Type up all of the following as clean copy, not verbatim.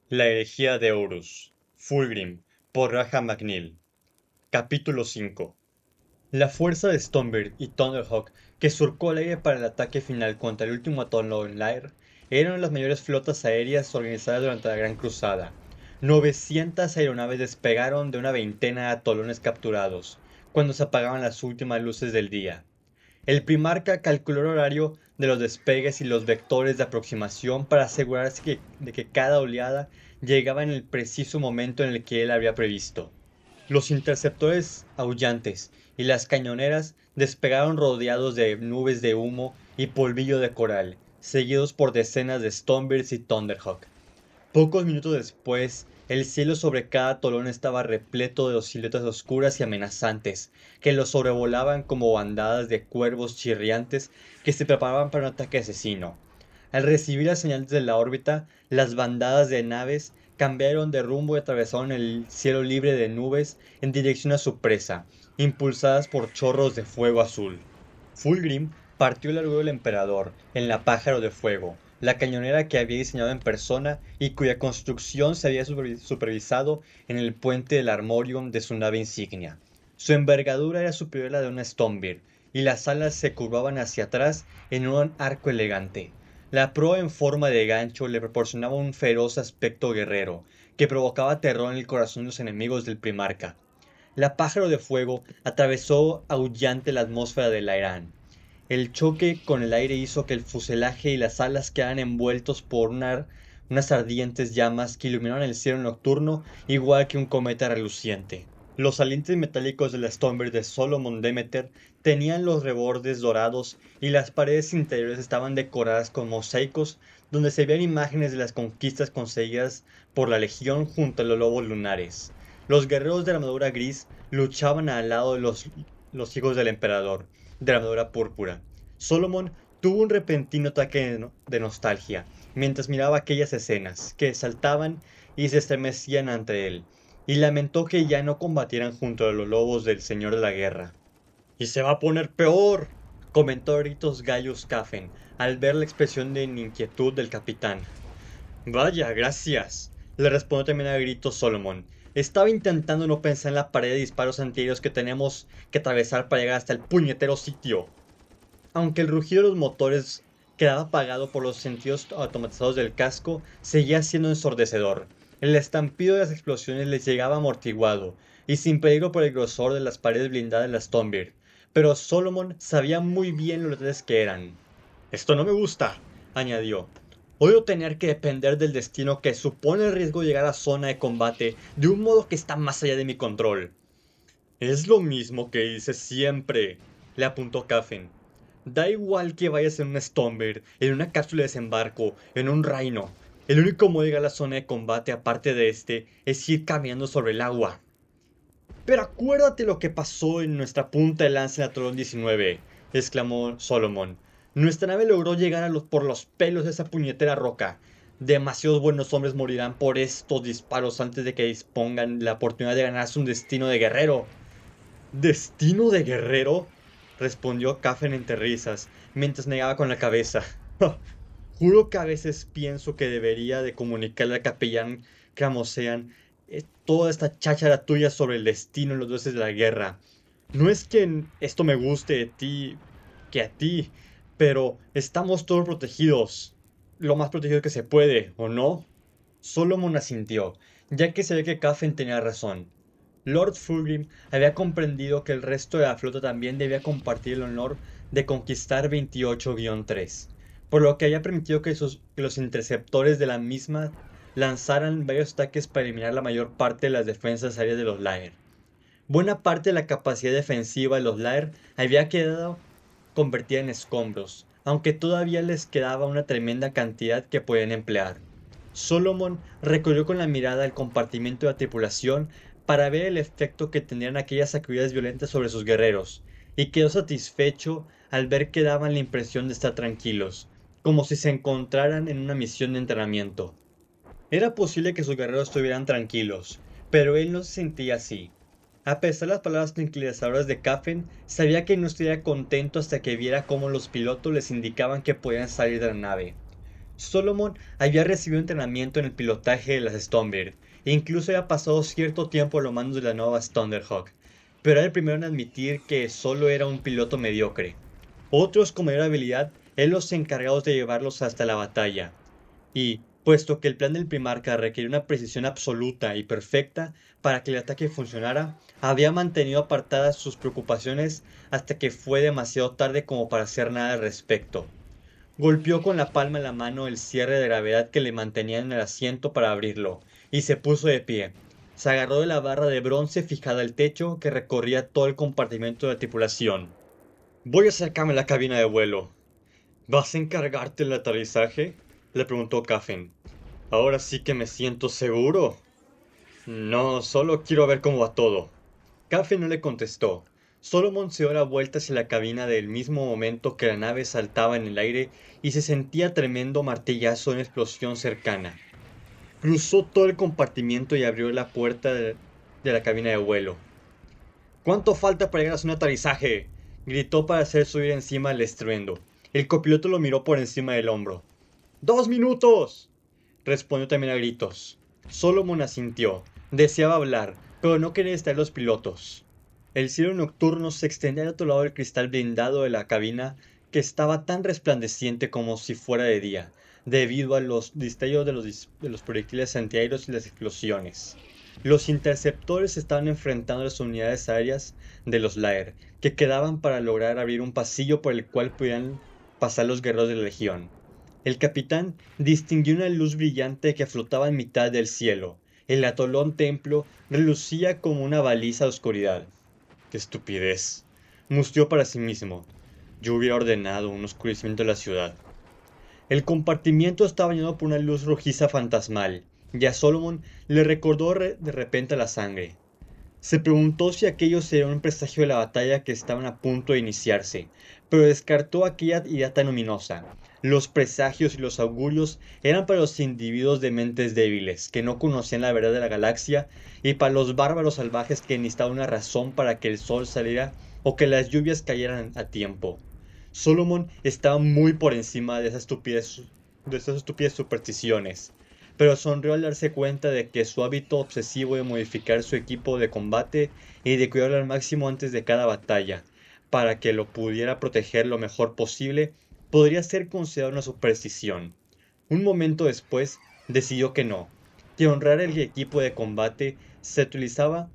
La herejía de Horus, Fulgrim, por Graham McNeill. Capítulo 5. La fuerza de Stormbird y Thunderhawk, que surcó el aire para el ataque final contra el último atolón en Lair, eran las mayores flotas aéreas organizadas durante la Gran Cruzada. 900 aeronaves despegaron de una veintena de atolones capturados, cuando se apagaban las últimas luces del día. El Primarca calculó el horario de los despegues y los vectores de aproximación para asegurarse de que cada oleada llegaba en el preciso momento en el que él había previsto. Los interceptores aullantes y las cañoneras despegaron rodeados de nubes de humo y polvillo de coral, seguidos por decenas de Stormbirds y Thunderhawk. Pocos minutos después, el cielo sobre cada atolón estaba repleto de siluetas oscuras y amenazantes, que los sobrevolaban como bandadas de cuervos chirriantes que se preparaban para un ataque asesino. Al recibir las señales de la órbita, las bandadas de naves cambiaron de rumbo y atravesaron el cielo libre de nubes en dirección a su presa, impulsadas por chorros de fuego azul. Fulgrim partió el orgullo del emperador en la Pájaro de Fuego, la cañonera que había diseñado en persona y cuya construcción se había supervisado en el puente del Armorium de su nave insignia. Su envergadura era superior a la de una Stormbird, y las alas se curvaban hacia atrás en un arco elegante. La proa en forma de gancho le proporcionaba un feroz aspecto guerrero, que provocaba terror en el corazón de los enemigos del Primarca. La Pájaro de Fuego atravesó aullante la atmósfera de Lairán. El choque con el aire hizo que el fuselaje y las alas quedaran envueltos por unas ardientes llamas que iluminaron el cielo nocturno igual que un cometa reluciente. Los salientes metálicos de la Stormbird de Solomon Demeter tenían los rebordes dorados y las paredes interiores estaban decoradas con mosaicos donde se veían imágenes de las conquistas conseguidas por la Legión junto a los lobos lunares. Los guerreros de la armadura gris luchaban al lado de los hijos del emperador, de la armadura púrpura. Solomon tuvo un repentino ataque de nostalgia mientras miraba aquellas escenas que saltaban y se estremecían ante él, y lamentó que ya no combatieran junto a los lobos del Señor de la Guerra. ¡Y se va a poner peor!, comentó a gritos Gaius Cafen al ver la expresión de inquietud del capitán. Vaya, gracias, le respondió también a gritos Solomon. Estaba intentando no pensar en la pared de disparos antiaéreos que tenemos que atravesar para llegar hasta el puñetero sitio. Aunque el rugido de los motores quedaba apagado por los sentidos automatizados del casco, seguía siendo ensordecedor. El estampido de las explosiones les llegaba amortiguado y sin peligro por el grosor de las paredes blindadas de la Stormbird, pero Solomon sabía muy bien lo letales que eran. Esto no me gusta, añadió. Odio tener que depender del destino que supone el riesgo de llegar a zona de combate de un modo que está más allá de mi control. Es lo mismo que dices siempre, le apuntó Cafen. Da igual que vayas en un Stormbird, en una cápsula de desembarco, en un Rhino. El único modo de llegar a la zona de combate aparte de este es ir caminando sobre el agua. Pero acuérdate lo que pasó en nuestra punta de lanza en Atolón 19, exclamó Solomon. Nuestra nave logró llegar por los pelos de esa puñetera roca. Demasiados buenos hombres morirán por estos disparos antes de que dispongan la oportunidad de ganarse un destino de guerrero. ¿Destino de guerrero?, respondió Cafen entre risas, mientras negaba con la cabeza. Juro que a veces pienso que debería de comunicarle al capellán Cramosean toda esta cháchara tuya sobre el destino y los dioses de la guerra. No es que esto me guste de ti, que a ti, pero estamos todos protegidos, lo más protegidos que se puede, ¿o no? Solomon asintió, ya que se ve que Cafen tenía razón. Lord Fulgrim había comprendido que el resto de la flota también debía compartir el honor de conquistar 28-3, por lo que había permitido que los interceptores de la misma lanzaran varios ataques para eliminar la mayor parte de las defensas aéreas de los Lair. Buena parte de la capacidad defensiva de los Lair había quedado convertida en escombros, aunque todavía les quedaba una tremenda cantidad que podían emplear. Solomon recorrió con la mirada el compartimiento de la tripulación para ver el efecto que tendrían aquellas sacudidas violentas sobre sus guerreros, y quedó satisfecho al ver que daban la impresión de estar tranquilos, como si se encontraran en una misión de entrenamiento. Era posible que sus guerreros estuvieran tranquilos, pero él no se sentía así. A pesar de las palabras tranquilizadoras de Cafen, sabía que no estaría contento hasta que viera cómo los pilotos les indicaban que podían salir de la nave. Solomon había recibido entrenamiento en el pilotaje de las Stormbird, e incluso había pasado cierto tiempo a los mandos de la nueva Thunderhawk, pero era el primero en admitir que solo era un piloto mediocre. Otros con mayor habilidad eran los encargados de llevarlos hasta la batalla, y, puesto que el plan del Primarca requería una precisión absoluta y perfecta para que el ataque funcionara, había mantenido apartadas sus preocupaciones hasta que fue demasiado tarde como para hacer nada al respecto. Golpeó con la palma de la mano el cierre de gravedad que le mantenía en el asiento para abrirlo, y se puso de pie. Se agarró de la barra de bronce fijada al techo que recorría todo el compartimento de la tripulación. Voy a acercarme a la cabina de vuelo. ¿Vas a encargarte del aterrizaje? Le preguntó Caffen. Ahora sí que me siento seguro. No, solo quiero ver cómo va todo. Caffen no le contestó. Solomon se dio la vuelta hacia la cabina del mismo momento que la nave saltaba en el aire y se sentía tremendo martillazo en una explosión cercana. Cruzó todo el compartimiento y abrió la puerta de la cabina de vuelo. ¿Cuánto falta para llegar a un aterrizaje? Gritó para hacer subir encima el estruendo. El copiloto lo miró por encima del hombro. ¡2 minutos! Respondió también a gritos. Solomon asintió. Deseaba hablar, pero no quería distraer a los pilotos. El cielo nocturno se extendía al otro lado del cristal blindado de la cabina, que estaba tan resplandeciente como si fuera de día, debido a los destellos de los proyectiles antiaéreos y las explosiones. Los interceptores estaban enfrentando a las unidades aéreas de los Lair, que quedaban para lograr abrir un pasillo por el cual pudieran pasar los guerreros de la Legión. El capitán distinguió una luz brillante que flotaba en mitad del cielo. El atolón templo relucía como una baliza de oscuridad. ¡Qué estupidez! Mustió para sí mismo. Yo hubiera ordenado un oscurecimiento de la ciudad. El compartimiento estaba bañado por una luz rojiza fantasmal, y a Solomon le recordó de repente la sangre. Se preguntó si aquello sería un presagio de la batalla que estaban a punto de iniciarse, pero descartó aquella idea tan luminosa. Los presagios y los augurios eran para los individuos de mentes débiles, que no conocían la verdad de la galaxia, y para los bárbaros salvajes que necesitaban una razón para que el sol saliera o que las lluvias cayeran a tiempo. Solomon estaba muy por encima de esas estúpidas supersticiones, pero sonrió al darse cuenta de que su hábito obsesivo de modificar su equipo de combate y de cuidarlo al máximo antes de cada batalla, para que lo pudiera proteger lo mejor posible, podría ser considerado una superstición. Un momento después, decidió que no, que honrar el equipo de combate se utilizaba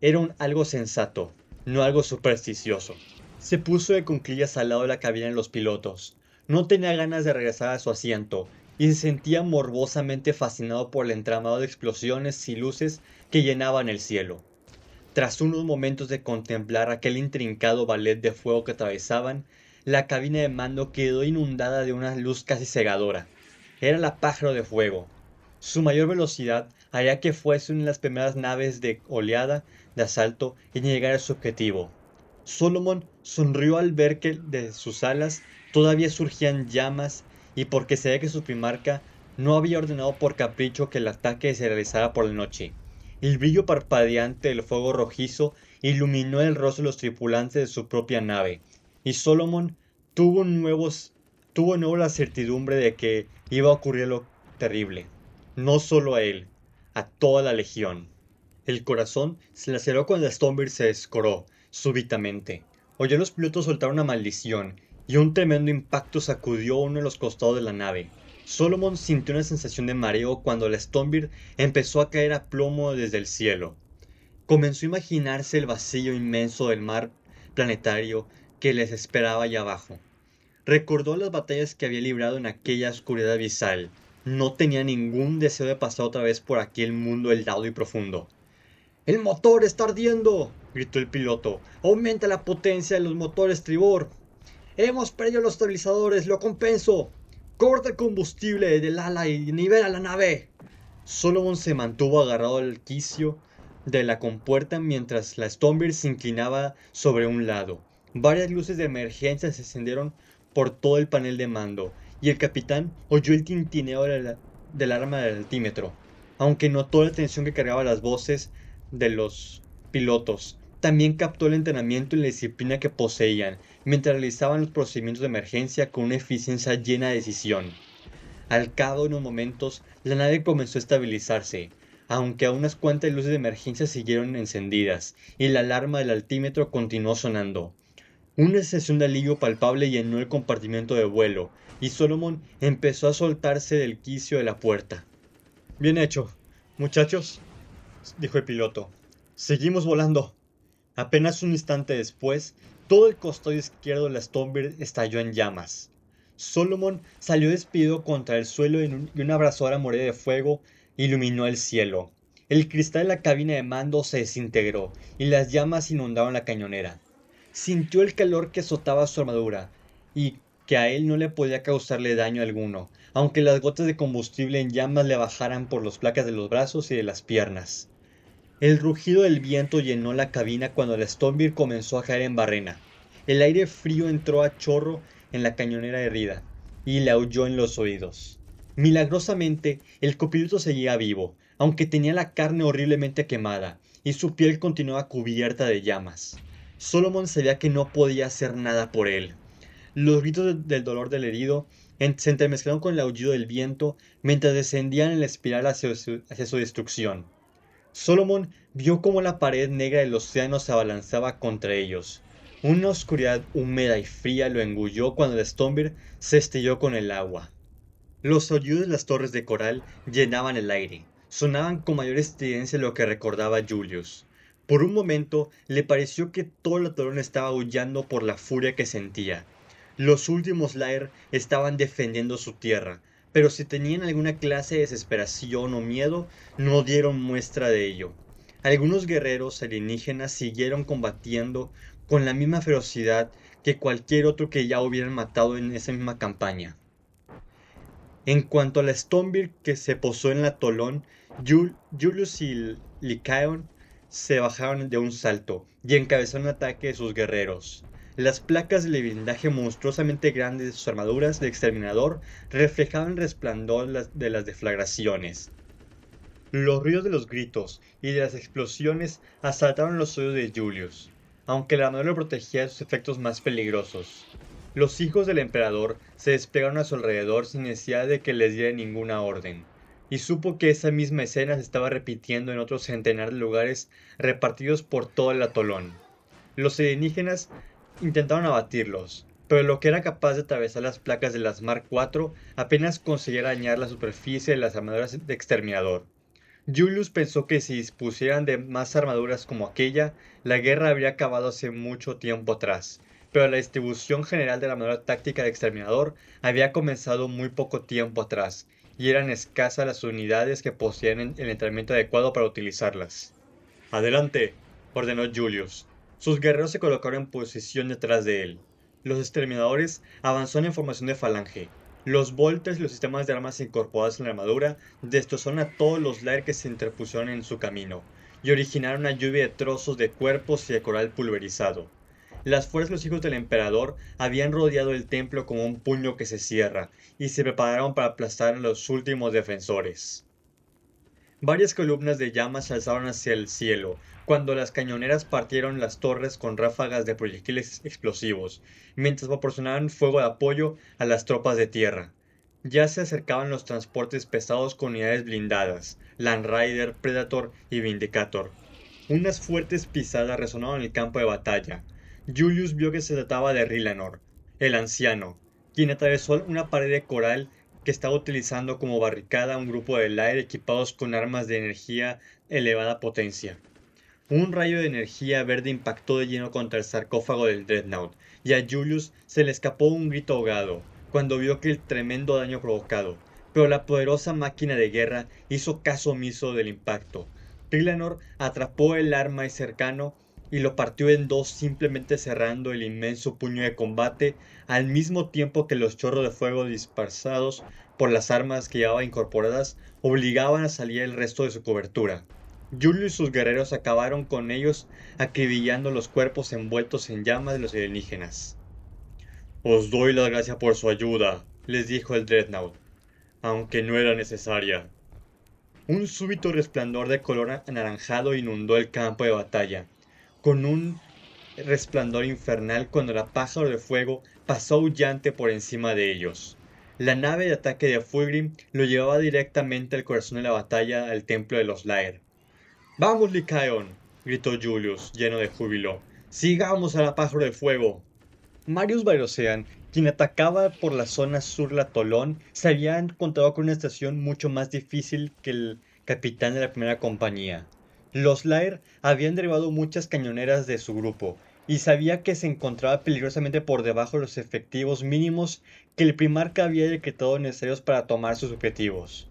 era algo sensato, no algo supersticioso. Se puso de cuclillas al lado de la cabina de los pilotos. No tenía ganas de regresar a su asiento, y se sentía morbosamente fascinado por el entramado de explosiones y luces que llenaban el cielo. Tras unos momentos de contemplar aquel intrincado ballet de fuego que atravesaban, la cabina de mando quedó inundada de una luz casi cegadora. Era la Pájaro de Fuego. Su mayor velocidad haría que fuese una de las primeras naves de oleada de asalto en llegar a su objetivo. Solomon sonrió al ver que de sus alas todavía surgían llamas y porque sabía que su primarca no había ordenado por capricho que el ataque se realizara por la noche. El brillo parpadeante del fuego rojizo iluminó el rostro de los tripulantes de su propia nave, y Solomon tuvo de nuevo la certidumbre de que iba a ocurrir lo terrible. No solo a él, a toda la legión. El corazón se le aceleró cuando el Stormbird se descoró, súbitamente. Oyó a los pilotos soltar una maldición, y un tremendo impacto sacudió uno de los costados de la nave. Solomon sintió una sensación de mareo cuando la Stormbird empezó a caer a plomo desde el cielo. Comenzó a imaginarse el vacío inmenso del mar planetario que les esperaba allá abajo. Recordó las batallas que había librado en aquella oscuridad abisal. No tenía ningún deseo de pasar otra vez por aquel mundo helado y profundo. ¡El motor está ardiendo!, gritó el piloto. ¡Aumenta la potencia de los motores, tribor! ¡Hemos perdido los estabilizadores! ¡Lo compenso! ¡Corta el combustible del ala y nivela la nave! Solomon se mantuvo agarrado al quicio de la compuerta mientras la Stormbird se inclinaba sobre un lado. Varias luces de emergencia se encendieron por todo el panel de mando, y el capitán oyó el tintineo del arma del altímetro, aunque notó la tensión que cargaba las voces de los pilotos. También captó el entrenamiento y la disciplina que poseían, mientras realizaban los procedimientos de emergencia con una eficiencia llena de decisión. Al cabo de unos momentos, la nave comenzó a estabilizarse, aunque a unas cuantas luces de emergencia siguieron encendidas, y la alarma del altímetro continuó sonando. Una sensación de alivio palpable llenó el compartimiento de vuelo, y Solomon empezó a soltarse del quicio de la puerta. Bien hecho, muchachos, dijo el piloto. Seguimos volando. Apenas un instante después, todo el costado izquierdo de la Stonebird estalló en llamas. Solomon salió despedido contra el suelo y una abrasadora marea de fuego iluminó el cielo. El cristal de la cabina de mando se desintegró y las llamas inundaron la cañonera. Sintió el calor que azotaba su armadura y que a él no le podía causarle daño alguno, aunque las gotas de combustible en llamas le bajaran por las placas de los brazos y de las piernas. El rugido del viento llenó la cabina cuando la Stonebird comenzó a caer en barrena. El aire frío entró a chorro en la cañonera herida y le aulló en los oídos. Milagrosamente, el copiloto seguía vivo, aunque tenía la carne horriblemente quemada y su piel continuaba cubierta de llamas. Solomon sabía que no podía hacer nada por él. Los gritos del dolor del herido se entremezclaron con el aullido del viento mientras descendían en la espiral hacia su destrucción. Solomon vio cómo la pared negra del océano se abalanzaba contra ellos. Una oscuridad húmeda y fría lo engulló cuando el Stonebird se estrelló con el agua. Los aullidos de las torres de coral llenaban el aire. Sonaban con mayor estridencia de lo que recordaba Julius. Por un momento le pareció que todo el atolón estaba aullando por la furia que sentía. Los últimos Lair estaban defendiendo su tierra, pero si tenían alguna clase de desesperación o miedo, no dieron muestra de ello. Algunos guerreros alienígenas siguieron combatiendo con la misma ferocidad que cualquier otro que ya hubieran matado en esa misma campaña. En cuanto a la Stonebird que se posó en el atolón, Julius y Lycaon se bajaron de un salto y encabezaron un ataque de sus guerreros. Las placas de blindaje monstruosamente grandes de sus armaduras de exterminador reflejaban el resplandor de las deflagraciones. Los ruidos de los gritos y de las explosiones asaltaron los oídos de Julius, aunque la armadura lo protegía de sus efectos más peligrosos. Los hijos del emperador se desplegaron a su alrededor sin necesidad de que les diera ninguna orden, y supo que esa misma escena se estaba repitiendo en otros centenar de lugares repartidos por todo el atolón. Los alienígenas intentaron abatirlos, pero lo que era capaz de atravesar las placas de las Mark IV apenas conseguía dañar la superficie de las armaduras de exterminador. Julius pensó que si dispusieran de más armaduras como aquella, la guerra habría acabado hace mucho tiempo atrás, pero la distribución general de la armadura táctica de exterminador había comenzado muy poco tiempo atrás, y eran escasas las unidades que poseían el entrenamiento adecuado para utilizarlas. ¡Adelante!, ordenó Julius. Sus guerreros se colocaron en posición detrás de él. Los exterminadores avanzaron en formación de falange. Los bolters y los sistemas de armas incorporados en la armadura destrozaron a todos los Lair que se interpusieron en su camino, y originaron una lluvia de trozos de cuerpos y de coral pulverizado. Las fuerzas de los hijos del emperador habían rodeado el templo como un puño que se cierra, y se prepararon para aplastar a los últimos defensores. Varias columnas de llamas se alzaron hacia el cielo, cuando las cañoneras partieron las torres con ráfagas de proyectiles explosivos, mientras proporcionaban fuego de apoyo a las tropas de tierra. Ya se acercaban los transportes pesados con unidades blindadas, Land Raider, Predator y Vindicator. Unas fuertes pisadas resonaban en el campo de batalla. Julius vio que se trataba de Rylanor, el anciano, quien atravesó una pared de coral que estaba utilizando como barricada a un grupo de Lair equipados con armas de energía elevada potencia. Un rayo de energía verde impactó de lleno contra el sarcófago del Dreadnought, y a Julius se le escapó un grito ahogado cuando vio el tremendo daño provocado, pero la poderosa máquina de guerra hizo caso omiso del impacto. Rylanor atrapó el arma cercano y lo partió en dos, simplemente cerrando el inmenso puño de combate al mismo tiempo que los chorros de fuego dispersados por las armas que llevaba incorporadas obligaban a salir el resto de su cobertura. Julius y sus guerreros acabaron con ellos, acribillando los cuerpos envueltos en llamas de los alienígenas. «Os doy las gracias por su ayuda», les dijo el Dreadnought, aunque no era necesaria. Un súbito resplandor de color anaranjado inundó el campo de batalla, con un resplandor infernal cuando la pájaro de fuego pasó aullante por encima de ellos. La nave de ataque de Fulgrim lo llevaba directamente al corazón de la batalla al templo de los Lair. ¡Vamos, Lycaon!, gritó Julius, lleno de júbilo. ¡Sigamos a la pájaro de fuego! Marius Barrosean, quien atacaba por la zona sur del atolón, se había encontrado con una estación mucho más difícil que el capitán de la primera compañía. Los Lair habían derribado muchas cañoneras de su grupo, y sabía que se encontraba peligrosamente por debajo de los efectivos mínimos que el primarca había decretado necesarios para tomar sus objetivos.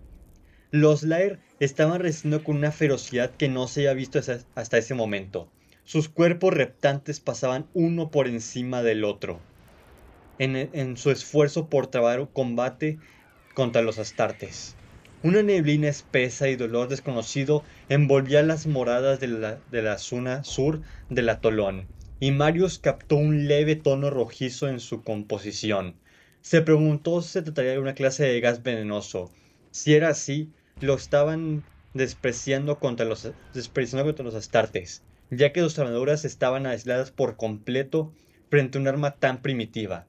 Los Lair estaban resistiendo con una ferocidad que no se había visto hasta ese momento. Sus cuerpos reptantes pasaban uno por encima del otro en su esfuerzo por trabar un combate contra los astartes. Una neblina espesa y dolor desconocido envolvía las moradas de la zona sur del atolón, y Marius captó un leve tono rojizo en su composición. Se preguntó si se trataría de una clase de gas venenoso. Si era así, lo estaban despreciando contra los astartes, ya que sus armaduras estaban aisladas por completo frente a un arma tan primitiva.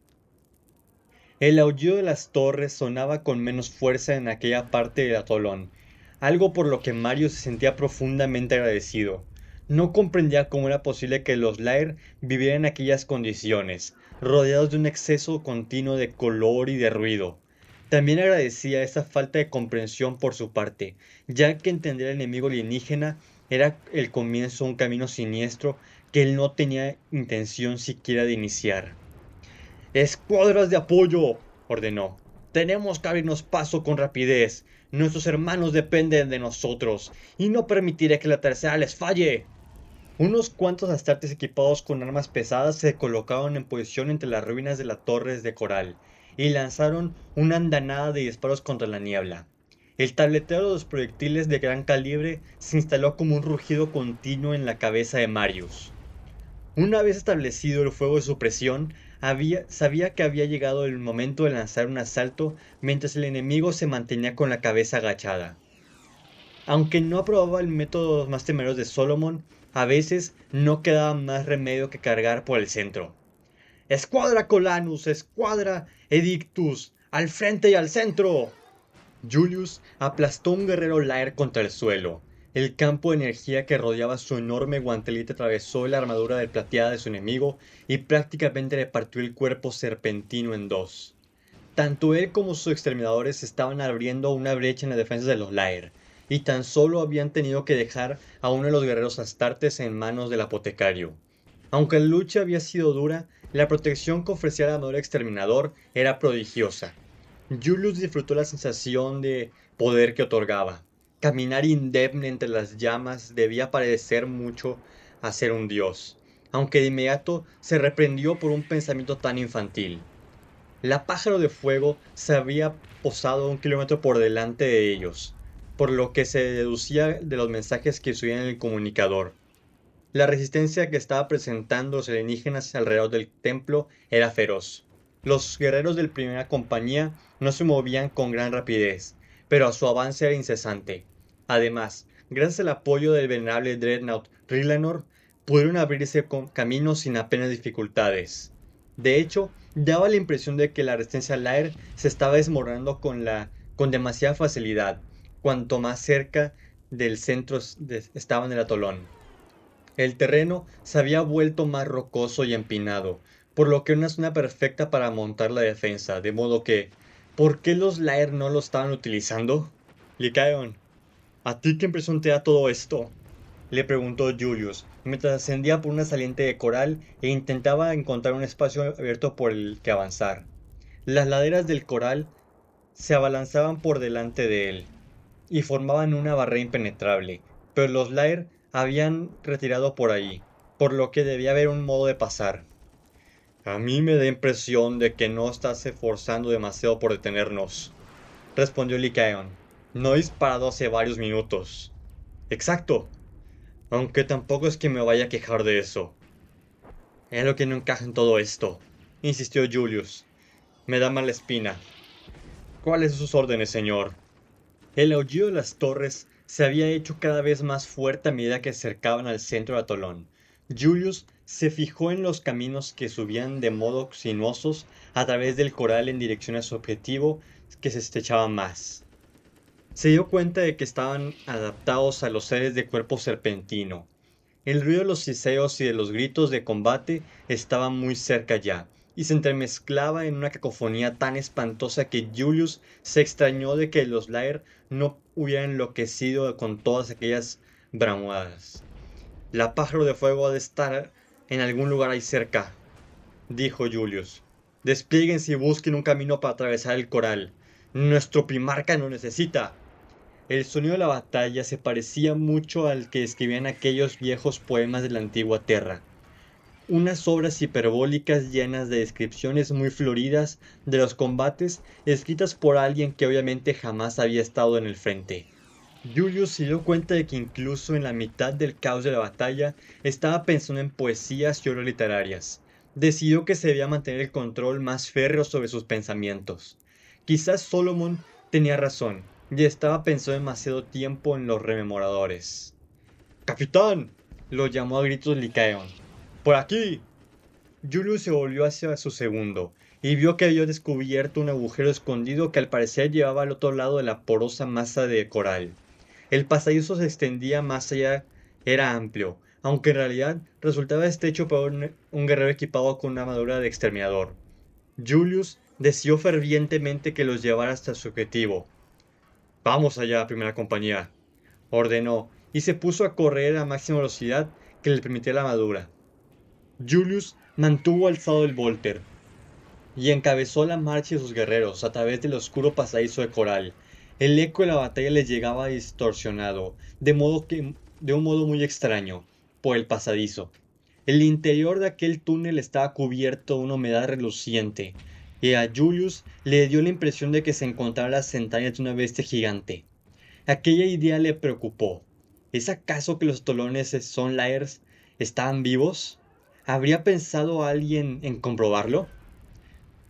El aullido de las torres sonaba con menos fuerza en aquella parte del atolón, algo por lo que Mario se sentía profundamente agradecido. No comprendía cómo era posible que los Lair vivieran en aquellas condiciones, rodeados de un exceso continuo de color y de ruido. También agradecía esa falta de comprensión por su parte, ya que entender al enemigo alienígena era el comienzo de un camino siniestro que él no tenía intención siquiera de iniciar. ¡Escuadras de apoyo!, ordenó. Tenemos que abrirnos paso con rapidez. Nuestros hermanos dependen de nosotros, y no permitiré que la tercera les falle. Unos cuantos astartes equipados con armas pesadas se colocaron en posición entre las ruinas de las torres de coral, y lanzaron una andanada de disparos contra la niebla. El tableteo de los proyectiles de gran calibre se instaló como un rugido continuo en la cabeza de Marius. Una vez establecido el fuego de supresión, sabía que había llegado el momento de lanzar un asalto mientras el enemigo se mantenía con la cabeza agachada. Aunque no aprobaba el método más temeroso de Solomon, a veces no quedaba más remedio que cargar por el centro. ¡Escuadra Colanus! ¡Escuadra Edictus! ¡Al frente y al centro! Julius aplastó un guerrero Lair contra el suelo. El campo de energía que rodeaba su enorme guantelete atravesó la armadura de plateada de su enemigo y prácticamente le partió el cuerpo serpentino en dos. Tanto él como sus exterminadores estaban abriendo una brecha en la defensa de los Lair, y tan solo habían tenido que dejar a uno de los guerreros astartes en manos del apotecario. Aunque la lucha había sido dura, la protección que ofrecía el armadura exterminador era prodigiosa. Julius disfrutó la sensación de poder que otorgaba. Caminar indemne entre las llamas debía parecer mucho a ser un dios, aunque de inmediato se reprendió por un pensamiento tan infantil. La pájaro de fuego se había posado 1 kilómetro por delante de ellos, por lo que se deducía de los mensajes que subían en el comunicador. La resistencia que estaba presentando los alienígenas alrededor del templo era feroz. Los guerreros de la primera compañía no se movían con gran rapidez, pero su avance era incesante. Además, gracias al apoyo del venerable Dreadnought Rylanor, pudieron abrirse caminos sin apenas dificultades. De hecho, daba la impresión de que la resistencia Lair se estaba desmoronando con demasiada facilidad, cuanto más cerca del centro estaban el atolón. El terreno se había vuelto más rocoso y empinado, por lo que era una zona perfecta para montar la defensa, de modo que, ¿por qué los Lair no lo estaban utilizando? Lycaon, ¿a ti qué impresión te da todo esto?, le preguntó Julius, mientras ascendía por una saliente de coral e intentaba encontrar un espacio abierto por el que avanzar. Las laderas del coral se abalanzaban por delante de él, y formaban una barrera impenetrable, pero los Lair habían retirado por ahí, por lo que debía haber un modo de pasar. A mí me da impresión de que no estás esforzando demasiado por detenernos, respondió Lycaon. No he disparado hace varios minutos. Exacto. Aunque tampoco es que me vaya a quejar de eso. Es lo que no encaja en todo esto, insistió Julius. Me da mala espina. ¿Cuáles son sus órdenes, señor? El aullido de las torres se había hecho cada vez más fuerte a medida que se acercaban al centro del atolón. Julius Se fijó en los caminos que subían de modo sinuosos a través del coral en dirección a su objetivo, que se estrechaba más. Se dio cuenta de que estaban adaptados a los seres de cuerpo serpentino. El ruido de los siseos y de los gritos de combate estaba muy cerca ya, y se entremezclaba en una cacofonía tan espantosa que Julius se extrañó de que los Lair no hubieran enloquecido con todas aquellas bramudas. La pájaro de fuego ha de estar en algún lugar ahí cerca, dijo Julius. Desplieguense y busquen un camino para atravesar el coral. Nuestro primarca nos necesita. El sonido de la batalla se parecía mucho al que escribían aquellos viejos poemas de la antigua Terra. Unas obras hiperbólicas llenas de descripciones muy floridas de los combates, escritas por alguien que obviamente jamás había estado en el frente. Julius se dio cuenta de que incluso en la mitad del caos de la batalla estaba pensando en poesías y obras literarias. Decidió que se debía mantener el control más férreo sobre sus pensamientos. Quizás Solomon tenía razón, y estaba pensando demasiado tiempo en los rememoradores. ¡Capitán!, lo llamó a gritos Lycaon. ¡Por aquí! Julius se volvió hacia su segundo, y vio que había descubierto un agujero escondido que al parecer llevaba al otro lado de la porosa masa de coral. El pasadizo se extendía más allá, era amplio, aunque en realidad resultaba estrecho para un guerrero equipado con una armadura de exterminador. Julius deseó fervientemente que los llevara hasta su objetivo. Vamos allá, primera compañía, ordenó, y se puso a correr a máxima velocidad que le permitía la armadura. Julius mantuvo alzado el Volter y encabezó la marcha de sus guerreros a través del oscuro pasadizo de coral. El eco de la batalla les llegaba distorsionado, de un modo muy extraño, por el pasadizo. El interior de aquel túnel estaba cubierto de una humedad reluciente, y a Julius le dio la impresión de que se encontraba en las entrañas de una bestia gigante. Aquella idea le preocupó. ¿Es acaso que los tolones son Lairs estaban vivos? ¿Habría pensado alguien en comprobarlo?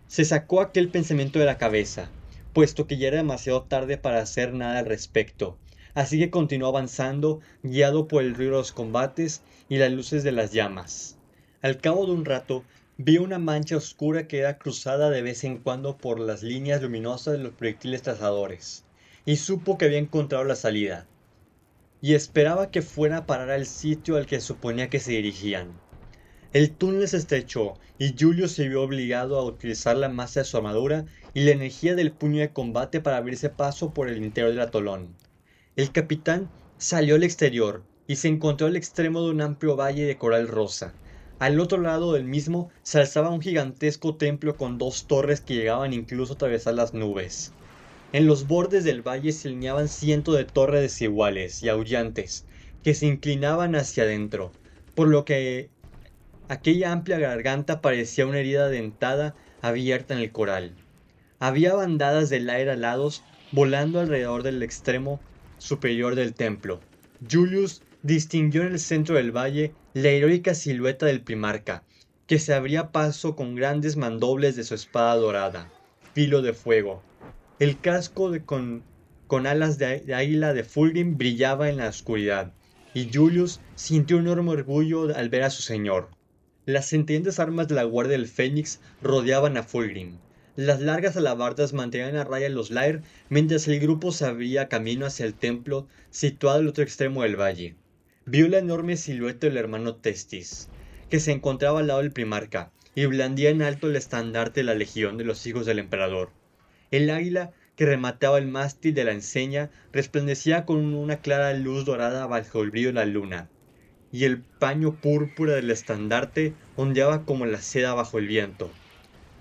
Se sacó aquel pensamiento de la cabeza, puesto que ya era demasiado tarde para hacer nada al respecto, así que continuó avanzando, guiado por el ruido de los combates y las luces de las llamas. Al cabo de un rato, vio una mancha oscura que era cruzada de vez en cuando por las líneas luminosas de los proyectiles trazadores, y supo que había encontrado la salida, y esperaba que fuera a parar al sitio al que suponía que se dirigían. El túnel se estrechó y Julius se vio obligado a utilizar la masa de su armadura y la energía del puño de combate para abrirse paso por el interior del atolón. El capitán salió al exterior y se encontró al extremo de un amplio valle de coral rosa. Al otro lado del mismo se alzaba un gigantesco templo con dos torres que llegaban incluso a atravesar las nubes. En los bordes del valle se alineaban cientos de torres desiguales y aullantes que se inclinaban hacia adentro, por lo que aquella amplia garganta parecía una herida dentada abierta en el coral. Había bandadas de Lair alados volando alrededor del extremo superior del templo. Julius distinguió en el centro del valle la heroica silueta del primarca, que se abría paso con grandes mandobles de su espada dorada, filo de fuego. El casco con alas de águila de Fulgrim brillaba en la oscuridad, y Julius sintió un enorme orgullo al ver a su señor. Las centellantes armas de la Guardia del Fénix rodeaban a Fulgrim. Las largas alabardas mantenían a raya a los Lair mientras el grupo se abría camino hacia el templo situado al otro extremo del valle. Vio la enorme silueta del hermano Testis, que se encontraba al lado del primarca, y blandía en alto el estandarte de la legión de los hijos del emperador. El águila que remataba el mástil de la enseña resplandecía con una clara luz dorada bajo el brillo de la luna, y el paño púrpura del estandarte ondeaba como la seda bajo el viento.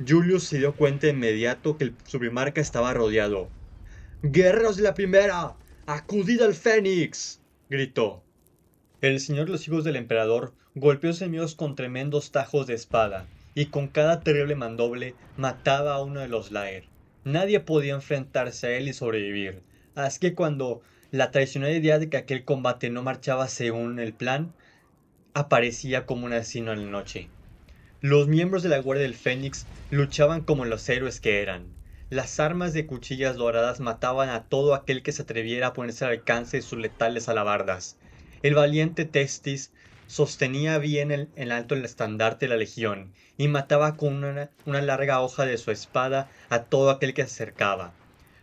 Julius se dio cuenta de inmediato que su primarca estaba rodeado. ¡Guerreros de la primera! ¡Acudid al Fénix!, gritó. El señor de los hijos del emperador golpeó a sus enemigos con tremendos tajos de espada, y con cada terrible mandoble mataba a uno de los Lair. Nadie podía enfrentarse a él y sobrevivir, así que cuando la traicionera idea de que aquel combate no marchaba según el plan aparecía como un asesino en la noche. Los miembros de la Guardia del Fénix luchaban como los héroes que eran. Las armas de cuchillas doradas mataban a todo aquel que se atreviera a ponerse al alcance de sus letales alabardas. El valiente Testis Sostenía bien en alto el estandarte de la legión y mataba con una larga hoja de su espada a todo aquel que se acercaba.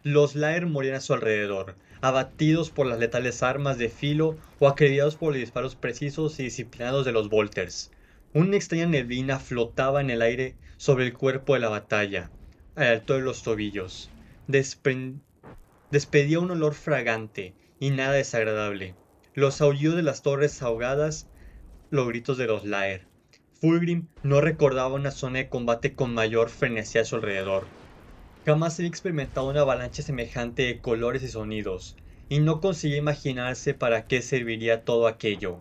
Los Lair morían a su alrededor, abatidos por las letales armas de filo o acribillados por los disparos precisos y disciplinados de los Volters. Una extraña neblina flotaba en el aire sobre el cuerpo de la batalla, al alto de los tobillos. Despedía un olor fragante y nada desagradable. Los aullidos de las torres ahogadas, los gritos de los Lair. Fulgrim no recordaba una zona de combate con mayor frenesí a su alrededor. Jamás había experimentado una avalancha semejante de colores y sonidos, y no conseguía imaginarse para qué serviría todo aquello.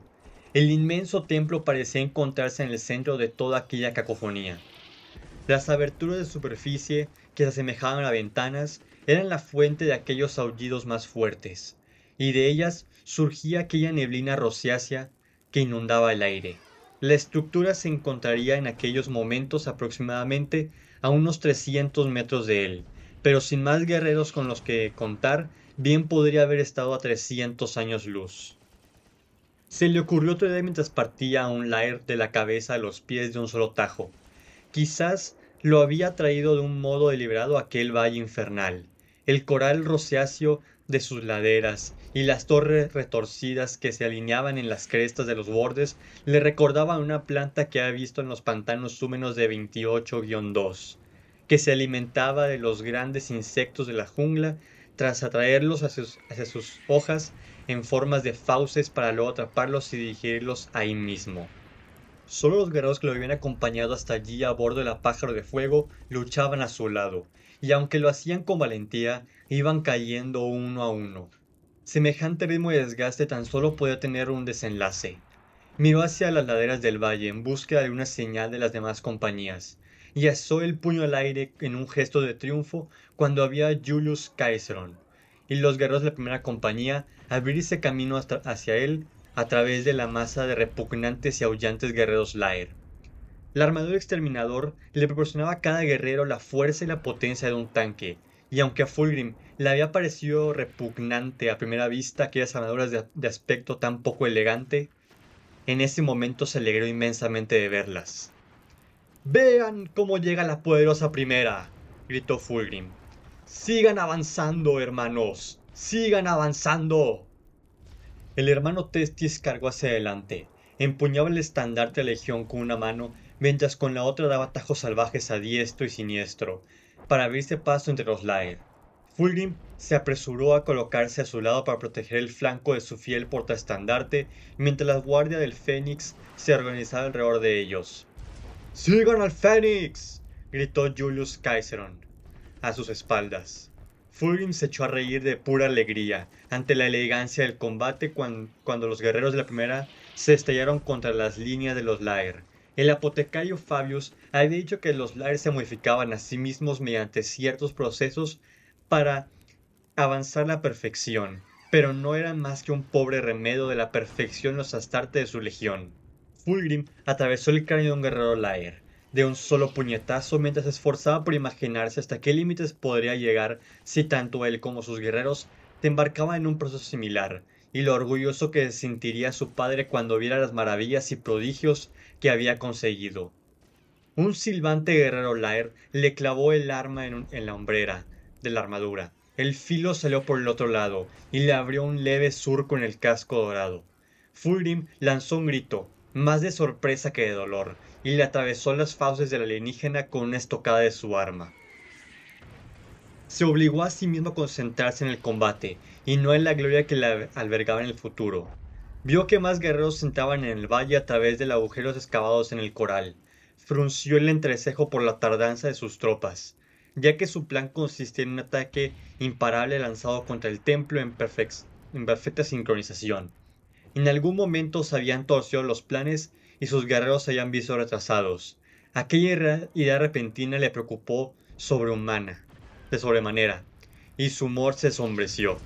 El inmenso templo parecía encontrarse en el centro de toda aquella cacofonía. Las aberturas de superficie, que se asemejaban a ventanas, eran la fuente de aquellos aullidos más fuertes, y de ellas surgía aquella neblina rosácea que inundaba el aire. La estructura se encontraría en aquellos momentos aproximadamente a unos 300 metros de él, pero sin más guerreros con los que contar, bien podría haber estado a 300 años luz. Se le ocurrió otra idea mientras partía a un Lair de la cabeza a los pies de un solo tajo. Quizás lo había traído de un modo deliberado a aquel valle infernal. El coral rosáceo de sus laderas y las torres retorcidas que se alineaban en las crestas de los bordes le recordaban una planta que había visto en los pantanos húmedos de 28-2, que se alimentaba de los grandes insectos de la jungla tras atraerlos hacia sus hojas en formas de fauces para luego atraparlos y digerirlos ahí mismo. Solo los guerreros que lo habían acompañado hasta allí a bordo de la Pájaro de Fuego luchaban a su lado, y aunque lo hacían con valentía, iban cayendo uno a uno. Semejante ritmo de desgaste tan solo podía tener un desenlace. Miró hacia las laderas del valle en búsqueda de una señal de las demás compañías, y alzó el puño al aire en un gesto de triunfo cuando había a Julius Caesarón y los guerreros de la primera compañía abrirse camino hacia él a través de la masa de repugnantes y aullantes guerreros Lair. La armadura exterminador le proporcionaba a cada guerrero la fuerza y la potencia de un tanque, y aunque a Fulgrim le había parecido repugnante a primera vista aquellas armaduras de aspecto tan poco elegante, en ese momento se alegró inmensamente de verlas. ¡Vean cómo llega la poderosa primera!, gritó Fulgrim. ¡Sigan avanzando, hermanos! ¡Sigan avanzando! El hermano Testis cargó hacia adelante, empuñaba el estandarte de la legión con una mano, mientras con la otra daba tajos salvajes a diestro y siniestro, para abrirse paso entre los Lair. Fulgrim se apresuró a colocarse a su lado para proteger el flanco de su fiel portaestandarte, mientras la guardia del Fénix se organizaba alrededor de ellos. ¡Sigan al Fénix!, gritó Julius Caesarón a sus espaldas. Fulgrim se echó a reír de pura alegría ante la elegancia del combate cuando los guerreros de la primera se estrellaron contra las líneas de los Lair. El apotecario Fabius había dicho que los Lair se modificaban a sí mismos mediante ciertos procesos para avanzar la perfección, pero no eran más que un pobre remedio de la perfección los astartes de su legión. Fulgrim atravesó el cráneo de un guerrero Lair de un solo puñetazo mientras se esforzaba por imaginarse hasta qué límites podría llegar si tanto él como sus guerreros te embarcaban en un proceso similar, y lo orgulloso que se sentiría su padre cuando viera las maravillas y prodigios que había conseguido. Un silbante guerrero Lair le clavó el arma en la hombrera de la armadura. El filo salió por el otro lado y le abrió un leve surco en el casco dorado. Fulgrim lanzó un grito, más de sorpresa que de dolor, y le atravesó las fauces del alienígena con una estocada de su arma. Se obligó a sí mismo a concentrarse en el combate, y no en la gloria que le albergaba en el futuro. Vio que más guerreros entraban en el valle a través de los agujeros excavados en el coral. Frunció el entrecejo por la tardanza de sus tropas, ya que su plan consistía en un ataque imparable lanzado contra el templo en perfecta sincronización. En algún momento se habían torcido los planes y sus guerreros se habían visto retrasados. Aquella idea repentina le preocupó de sobremanera, y su humor se sombreció.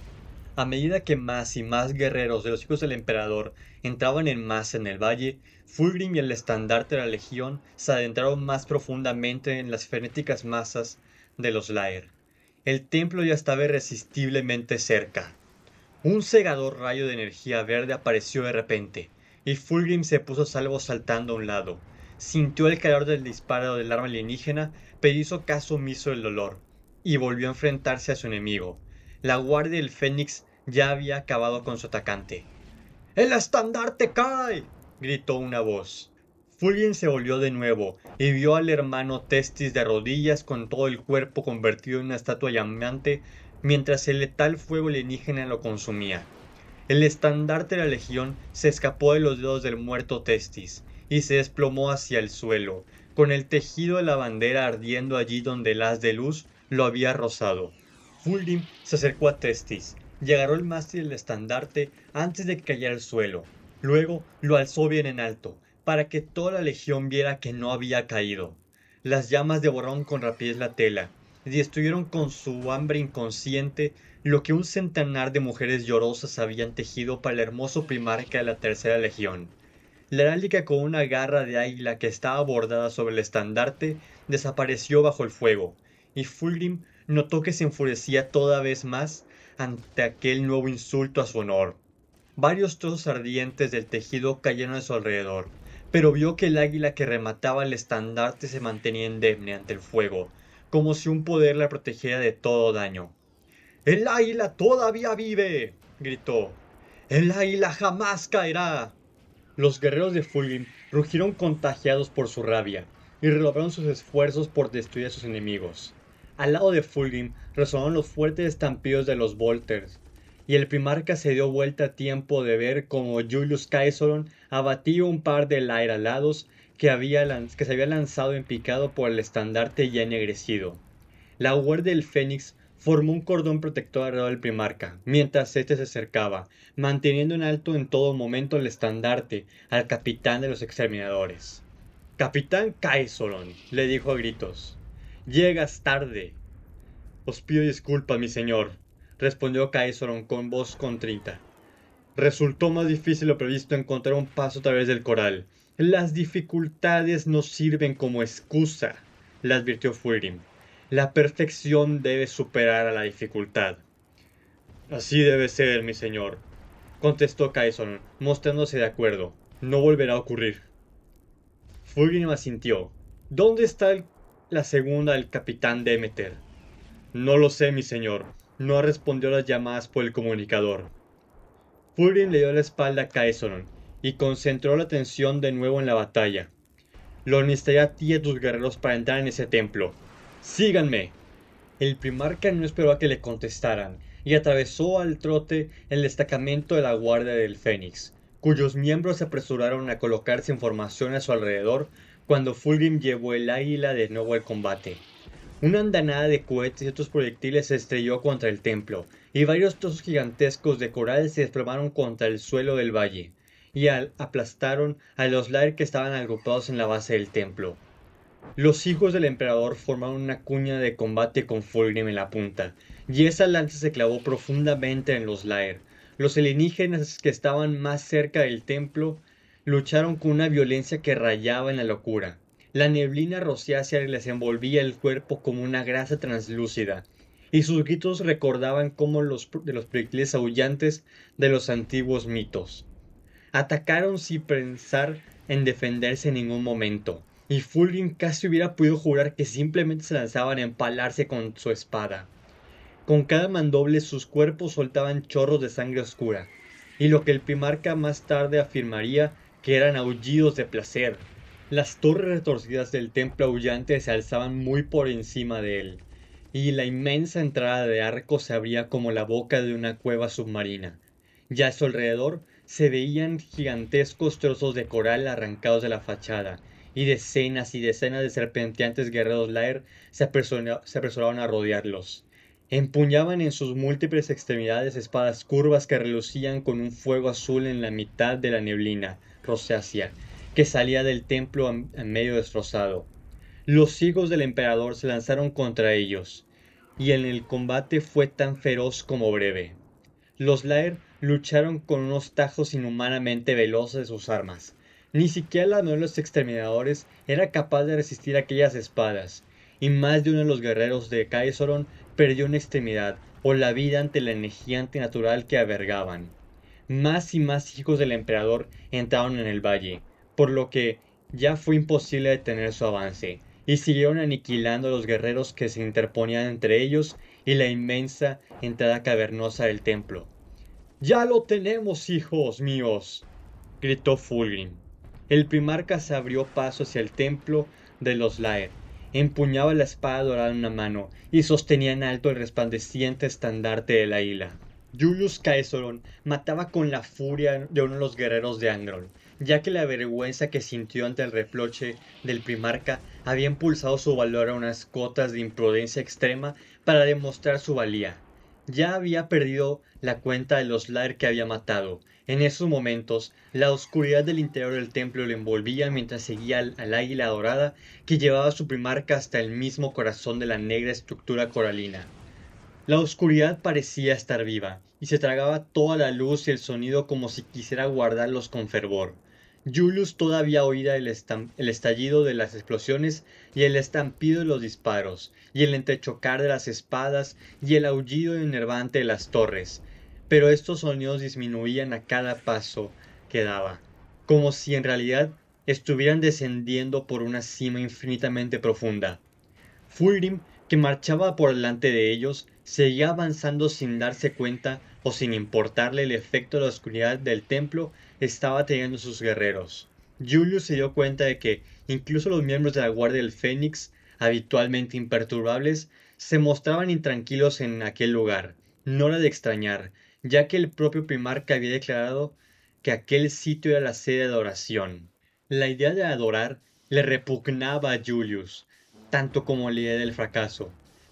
A medida que más y más guerreros de los hijos del emperador entraban en masa en el valle, Fulgrim y el estandarte de la legión se adentraron más profundamente en las frenéticas masas de los Lair. El templo ya estaba irresistiblemente cerca. Un cegador rayo de energía verde apareció de repente, y Fulgrim se puso a salvo saltando a un lado. Sintió el calor del disparo del arma alienígena, pero hizo caso omiso del dolor, y volvió a enfrentarse a su enemigo. La guardia del Fénix ya había acabado con su atacante. ¡El estandarte cae!, gritó una voz. Fulgrim se volvió de nuevo y vio al hermano Testis de rodillas con todo el cuerpo convertido en una estatua llameante mientras el letal fuego alienígena lo consumía. El estandarte de la legión se escapó de los dedos del muerto Testis y se desplomó hacia el suelo, con el tejido de la bandera ardiendo allí donde el haz de luz lo había rozado. Fulgrim se acercó a Testis y agarró el mástil del estandarte antes de que cayera al suelo. Luego lo alzó bien en alto, para que toda la legión viera que no había caído. Las llamas devoraron con rapidez la tela y destruyeron con su hambre inconsciente lo que un centenar de mujeres llorosas habían tejido para el hermoso primarca de la tercera legión. La heráldica con una garra de águila que estaba bordada sobre el estandarte desapareció bajo el fuego, y Fulgrim notó que se enfurecía toda vez más ante aquel nuevo insulto a su honor. Varios trozos ardientes del tejido cayeron a su alrededor, pero vio que el águila que remataba el estandarte se mantenía indemne ante el fuego, como si un poder la protegiera de todo daño. ¡El águila todavía vive!, gritó. ¡El águila jamás caerá! Los guerreros de Fulgrim rugieron contagiados por su rabia y renovaron sus esfuerzos por destruir a sus enemigos. Al lado de Fulgrim resonaron los fuertes estampidos de los Volters, y el primarca se dio vuelta a tiempo de ver cómo Julius Caesar abatía un par de Lair alados que se había lanzado en picado por el estandarte ya ennegrecido. La guardia del Fénix formó un cordón protector alrededor del primarca, mientras éste se acercaba, manteniendo en alto en todo momento el estandarte al capitán de los exterminadores. «Capitán Caesoron», le dijo a gritos, «llegas tarde». «Os pido disculpas, mi señor», respondió Caesoron con voz contrita. «Resultó más difícil de lo previsto encontrar un paso a través del coral. Las dificultades no sirven como excusa», le advirtió Fulgrim. «La perfección debe superar a la dificultad». «Así debe ser, mi señor», contestó Caesoron, mostrándose de acuerdo. «No volverá a ocurrir». Fulgrim asintió. «¿Dónde está la segunda del capitán Demeter?» «No lo sé, mi señor. No respondió a las llamadas por el comunicador». Fulgrim le dio la espalda a Caesoron y concentró la atención de nuevo en la batalla. «Lo necesitaré a ti y a tus guerreros para entrar en ese templo. ¡Síganme!». El primarca no esperó a que le contestaran y atravesó al trote el destacamento de la guardia del Fénix, cuyos miembros se apresuraron a colocarse en formación a su alrededor cuando Fulgrim llevó el águila de nuevo al combate. Una andanada de cohetes y otros proyectiles se estrelló contra el templo, y varios trozos gigantescos de coral se desplomaron contra el suelo del valle, y aplastaron a los Lair que estaban agrupados en la base del templo. Los hijos del emperador formaron una cuña de combate con Fulgrim en la punta, y esa lanza se clavó profundamente en los Lair. Los alienígenas que estaban más cerca del templo lucharon con una violencia que rayaba en la locura. La neblina rosácea les envolvía el cuerpo como una grasa translúcida, y sus gritos recordaban como los proyectiles aullantes de los antiguos mitos. Atacaron sin pensar en defenderse en ningún momento, y Fulgrim casi hubiera podido jurar que simplemente se lanzaban a empalarse con su espada. Con cada mandoble sus cuerpos soltaban chorros de sangre oscura, y lo que el primarca más tarde afirmaría que eran aullidos de placer. Las torres retorcidas del templo aullante se alzaban muy por encima de él, y la inmensa entrada de arco se abría como la boca de una cueva submarina. Y a su alrededor se veían gigantescos trozos de coral arrancados de la fachada, y decenas de serpenteantes guerreros Lair se apresuraban a rodearlos. Empuñaban en sus múltiples extremidades espadas curvas que relucían con un fuego azul en la mitad de la neblina rosácea que salía del templo a medio destrozado. Los hijos del emperador se lanzaron contra ellos, y en el combate fue tan feroz como breve. Los Lair lucharon con unos tajos inhumanamente veloces de sus armas. Ni siquiera la mayor de los exterminadores era capaz de resistir aquellas espadas, y más de uno de los guerreros de Caesoron perdió una extremidad o la vida ante la energía antinatural que albergaban. Más y más hijos del emperador entraron en el valle, por lo que ya fue imposible detener su avance, y siguieron aniquilando a los guerreros que se interponían entre ellos y la inmensa entrada cavernosa del templo. ¡Ya lo tenemos, hijos míos!, gritó Fulgrim. El primarca se abrió paso hacia el templo de los Laer, empuñaba la espada dorada en una mano y sostenía en alto el resplandeciente estandarte de la isla. Julius Caesar mataba con la furia de uno de los guerreros de Angron, ya que la vergüenza que sintió ante el reproche del primarca había impulsado su valor a unas cotas de imprudencia extrema para demostrar su valía. Ya había perdido la cuenta de los Laer que había matado. En esos momentos, la oscuridad del interior del templo lo envolvía mientras seguía al águila dorada que llevaba a su primarca hasta el mismo corazón de la negra estructura coralina. La oscuridad parecía estar viva, y se tragaba toda la luz y el sonido como si quisiera guardarlos con fervor. Julius todavía oía el estallido de las explosiones y el estampido de los disparos, y el entrechocar de las espadas y el aullido enervante de las torres, pero estos sonidos disminuían a cada paso que daba, como si en realidad estuvieran descendiendo por una cima infinitamente profunda. Fulgrim, que marchaba por delante de ellos, seguía avanzando sin darse cuenta o sin importarle el efecto de la oscuridad del templo estaba teniendo sus guerreros. Julius se dio cuenta de que incluso los miembros de la Guardia del Fénix, habitualmente imperturbables, se mostraban intranquilos en aquel lugar. No era de extrañar, ya que el propio primarca había declarado que aquel sitio era la sede de adoración. La idea de adorar le repugnaba a Julius, tanto como la idea del fracaso.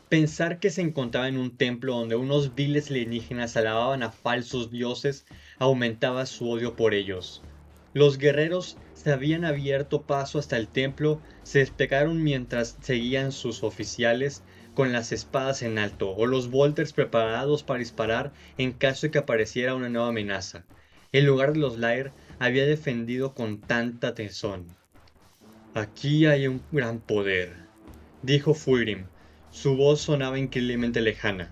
Pensar que se encontraba en un templo donde unos viles alienígenas alababan a falsos dioses aumentaba su odio por ellos. Los guerreros se habían abierto paso hasta el templo, se desplegaron mientras seguían sus oficiales con las espadas en alto o los bolters preparados para disparar en caso de que apareciera una nueva amenaza. El lugar de los Lair había defendido con tanta tesón. Aquí hay un gran poder, dijo Fulgrim. Su voz sonaba increíblemente lejana.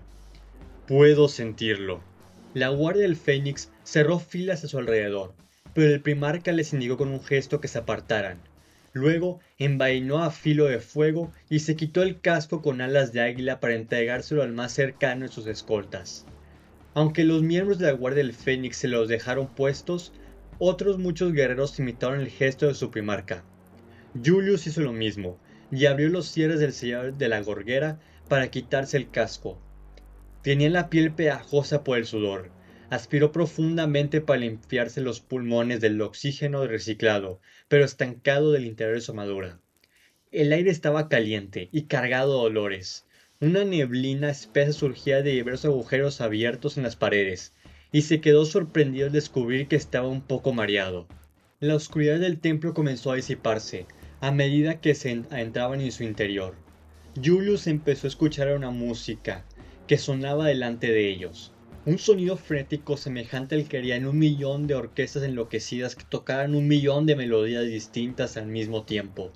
Puedo sentirlo. La guardia del Fénix cerró filas a su alrededor, pero el primarca les indicó con un gesto que se apartaran. Luego envainó a filo de fuego y se quitó el casco con alas de águila para entregárselo al más cercano de sus escoltas. Aunque los miembros de la guardia del Fénix se los dejaron puestos, otros muchos guerreros imitaron el gesto de su primarca. Julius hizo lo mismo, y abrió los cierres del sellador de la gorguera para quitarse el casco. Tenía la piel pegajosa por el sudor. Aspiró profundamente para limpiarse los pulmones del oxígeno reciclado, pero estancado del interior de su armadura. El aire estaba caliente y cargado de olores. Una neblina espesa surgía de diversos agujeros abiertos en las paredes, y se quedó sorprendido al descubrir que estaba un poco mareado. La oscuridad del templo comenzó a disiparse a medida que se adentraban en su interior. Julius empezó a escuchar una música que sonaba delante de ellos. Un sonido frenético semejante al que harían 1 millón de orquestas enloquecidas que tocaran 1 millón de melodías distintas al mismo tiempo.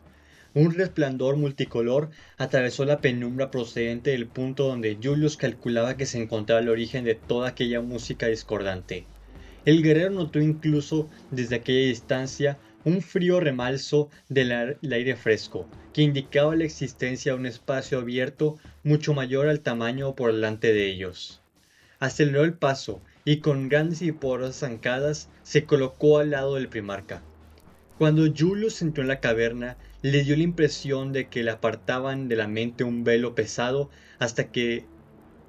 Un resplandor multicolor atravesó la penumbra procedente del punto donde Julius calculaba que se encontraba el origen de toda aquella música discordante. El guerrero notó incluso desde aquella distancia un frío remalzo del aire fresco, que indicaba la existencia de un espacio abierto mucho mayor al tamaño por delante de ellos. Aceleró el paso y con grandes y poderosas zancadas se colocó al lado del primarca. Cuando Julius entró en la caverna, le dio la impresión de que le apartaban de la mente un velo pesado hasta que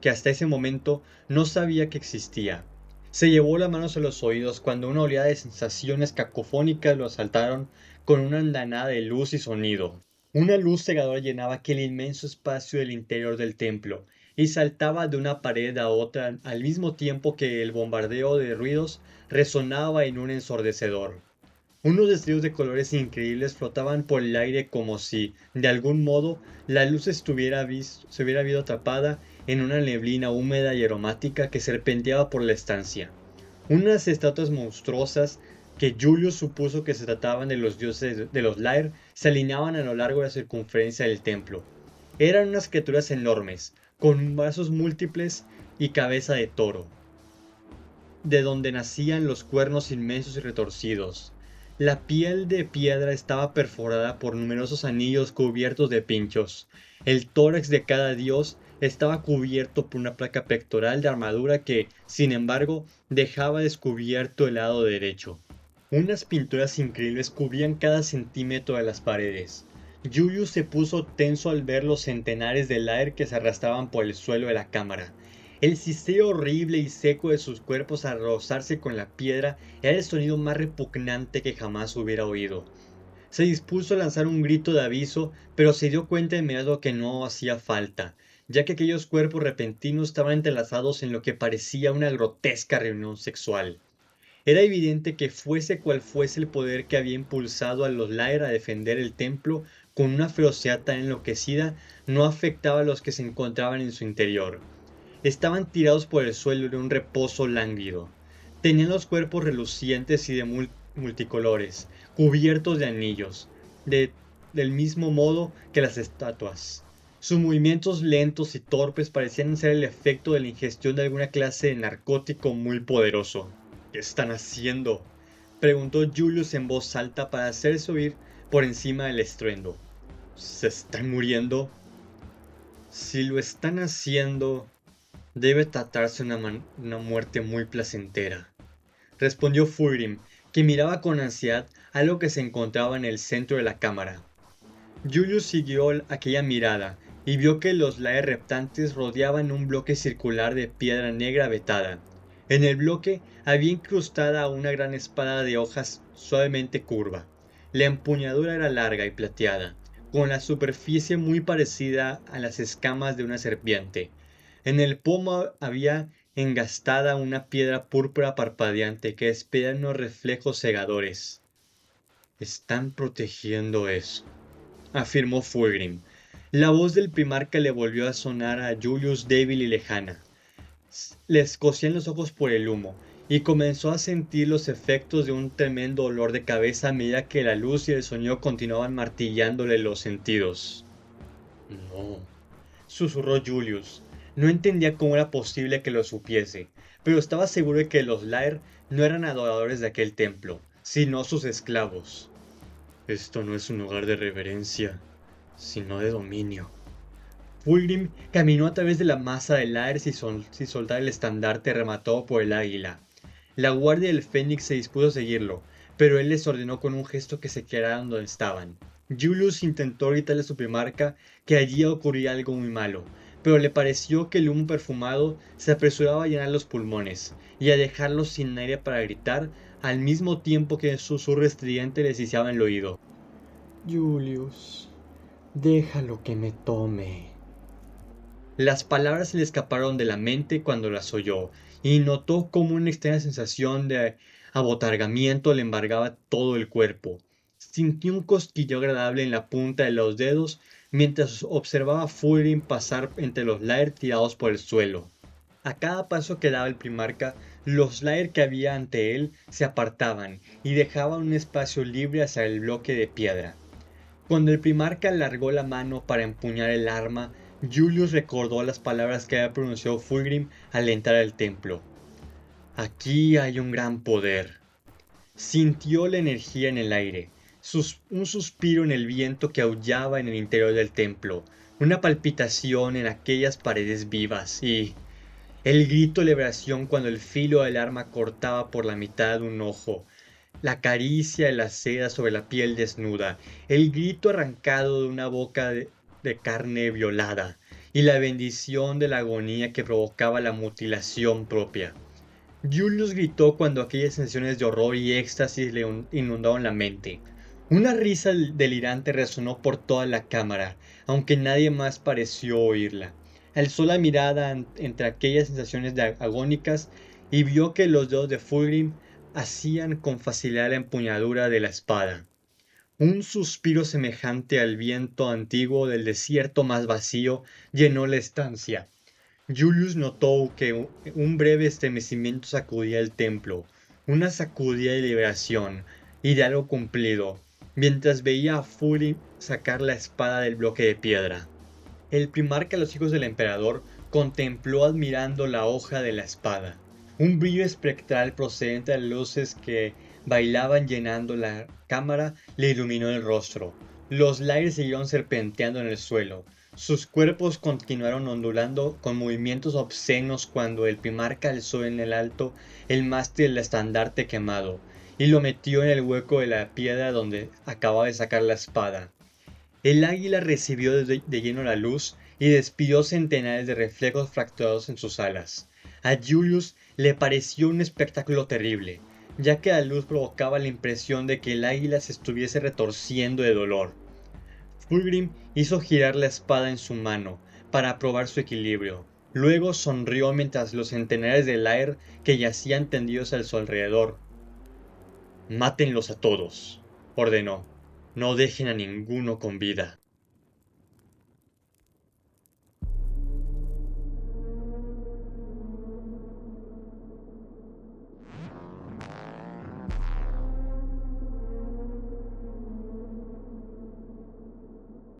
hasta ese momento no sabía que existía. Se llevó las manos a los oídos cuando una oleada de sensaciones cacofónicas lo asaltaron con una andanada de luz y sonido. Una luz cegadora llenaba aquel inmenso espacio del interior del templo y saltaba de una pared a otra al mismo tiempo que el bombardeo de ruidos resonaba en un ensordecedor. Unos destellos de colores increíbles flotaban por el aire como si, de algún modo, la luz se hubiera visto atrapada en una neblina húmeda y aromática que serpenteaba por la estancia. Unas estatuas monstruosas, que Julius supuso que se trataban de los dioses de los Lair, se alineaban a lo largo de la circunferencia del templo. Eran unas criaturas enormes, con brazos múltiples y cabeza de toro. de donde nacían los cuernos inmensos y retorcidos. La piel de piedra estaba perforada por numerosos anillos cubiertos de pinchos. El tórax de cada dios estaba cubierto por una placa pectoral de armadura que, sin embargo, dejaba descubierto el lado derecho. Unas pinturas increíbles cubrían cada centímetro de las paredes. Julius se puso tenso al ver los centenares de Lair que se arrastraban por el suelo de la cámara. El siseo horrible y seco de sus cuerpos al rozarse con la piedra era el sonido más repugnante que jamás hubiera oído. Se dispuso a lanzar un grito de aviso, pero se dio cuenta de inmediato que no hacía falta, ya que aquellos cuerpos repentinos estaban entrelazados en lo que parecía una grotesca reunión sexual. Era evidente que fuese cual fuese el poder que había impulsado a los Lair a defender el templo con una ferocidad tan enloquecida, no afectaba a los que se encontraban en su interior. Estaban tirados por el suelo en un reposo lánguido. Tenían los cuerpos relucientes y de multicolores, cubiertos de anillos, del mismo modo que las estatuas. Sus movimientos lentos y torpes parecían ser el efecto de la ingestión de alguna clase de narcótico muy poderoso. ¿Qué están haciendo?, preguntó Julius en voz alta para hacerse oír por encima del estruendo. ¿Se están muriendo? Si lo están haciendo, debe tratarse una muerte muy placentera, respondió Fulgrim, que miraba con ansiedad algo que se encontraba en el centro de la cámara. Julius siguió aquella mirada y vio que los Lair reptantes rodeaban un bloque circular de piedra negra vetada. En el bloque había incrustada una gran espada de hojas suavemente curva. La empuñadura era larga y plateada, con la superficie muy parecida a las escamas de una serpiente. En el pomo había engastada una piedra púrpura parpadeante que despedía unos reflejos cegadores. «Están protegiendo eso», afirmó Fulgrim. La voz del primarca le volvió a sonar a Julius débil y lejana. Le escocían los ojos por el humo, y comenzó a sentir los efectos de un tremendo dolor de cabeza a medida que la luz y el sonido continuaban martillándole los sentidos. «No», susurró Julius. No entendía cómo era posible que lo supiese, pero estaba seguro de que los Lair no eran adoradores de aquel templo, sino sus esclavos. «Esto no es un lugar de reverencia, sino de dominio». Fulgrim caminó a través de la masa de Lair sin soltar el estandarte rematado por el águila. La guardia del Fénix se dispuso a seguirlo, pero él les ordenó con un gesto que se quedaran donde estaban. Julius intentó gritarle a su primarca que allí ocurría algo muy malo, pero le pareció que el humo perfumado se apresuraba a llenar los pulmones y a dejarlos sin aire para gritar, al mismo tiempo que el susurro estridente le siseaba en el oído. «Julius, déjalo que me tome». Las palabras se le escaparon de la mente cuando las oyó, y notó como una extraña sensación de abotargamiento le embargaba todo el cuerpo. Sintió un cosquilleo agradable en la punta de los dedos mientras observaba a Fulgrim pasar entre los Lair tirados por el suelo. A cada paso que daba el primarca, los Lair que había ante él se apartaban y dejaban un espacio libre hacia el bloque de piedra. Cuando el primarca alargó la mano para empuñar el arma, Julius recordó las palabras que había pronunciado Fulgrim al entrar al templo. «Aquí hay un gran poder». Sintió la energía en el aire, un suspiro en el viento que aullaba en el interior del templo, una palpitación en aquellas paredes vivas y el grito de liberación cuando el filo del arma cortaba por la mitad un ojo, la caricia de la seda sobre la piel desnuda, el grito arrancado de una boca de carne violada, y la bendición de la agonía que provocaba la mutilación propia. Julius gritó cuando aquellas sensaciones de horror y éxtasis le inundaron la mente. Una risa delirante resonó por toda la cámara, aunque nadie más pareció oírla. Alzó la mirada entre aquellas sensaciones agónicas y vio que los dedos de Fulgrim hacían con facilidad la empuñadura de la espada. Un suspiro semejante al viento antiguo del desierto más vacío llenó la estancia. Julius notó que un breve estremecimiento sacudía el templo, una sacudida de liberación y de algo cumplido, mientras veía a Fulgrim sacar la espada del bloque de piedra. El primarca de los hijos del emperador contempló admirando la hoja de la espada. Un brillo espectral procedente de luces que bailaban llenando la cámara le iluminó el rostro. Los Lyre siguieron serpenteando en el suelo. Sus cuerpos continuaron ondulando con movimientos obscenos cuando el primarca alzó en el alto el mástil del estandarte quemado y lo metió en el hueco de la piedra donde acababa de sacar la espada. El águila recibió de lleno la luz y despidió centenares de reflejos fracturados en sus alas. A Julius le pareció un espectáculo terrible, ya que la luz provocaba la impresión de que el águila se estuviese retorciendo de dolor. Fulgrim hizo girar la espada en su mano para probar su equilibrio. Luego sonrió mientras los centenares de Lair que yacían tendidos a su alrededor. Mátenlos a todos, ordenó. No dejen a ninguno con vida.